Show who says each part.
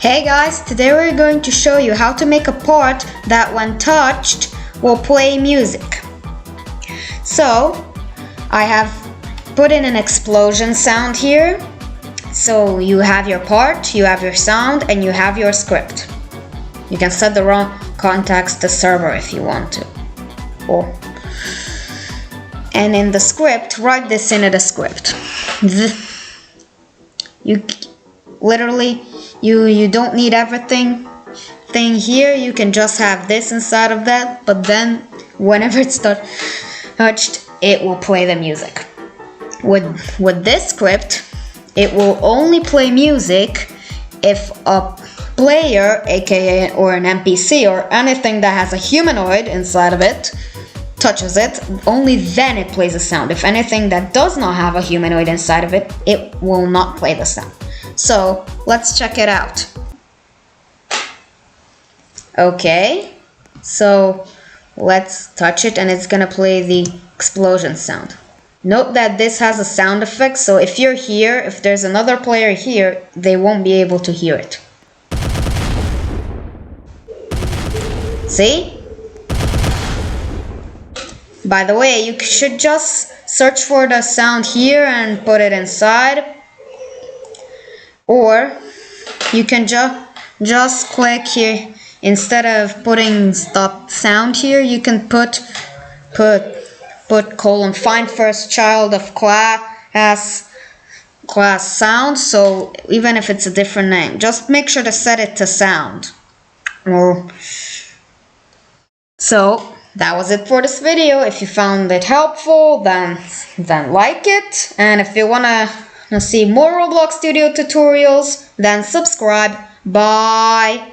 Speaker 1: Hey guys, today we're going to show you how to make a part that when touched will play music. So, I have put in an explosion sound here. So you have your part, you have your sound, and you have your script. You can set the wrong context to server if you want to. And in the script, write this into the script. You don't need everything here. You can just have this inside of that, but then whenever it's touched, it will play the music. With this script, it will only play music if a player, aka or an NPC or anything that has a humanoid inside of it, touches it. Only then it plays a sound. If anything that does not have a humanoid inside of it, it will not play the sound. So let's check it out. Okay, so let's touch it and it's gonna play the explosion sound. Note that this has a sound effect, so if you're here, if there's another player here, they won't be able to hear it. See? By the way, you should just search for the sound here and put it inside. Or you can just click here. Instead of putting stop sound here, you can put colon find first child of class sound. So even if it's a different name, just make sure to set it to sound. So that was it for this video. If you found it helpful, then like it, and if you wanna see more Roblox Studio tutorials, then subscribe. Bye.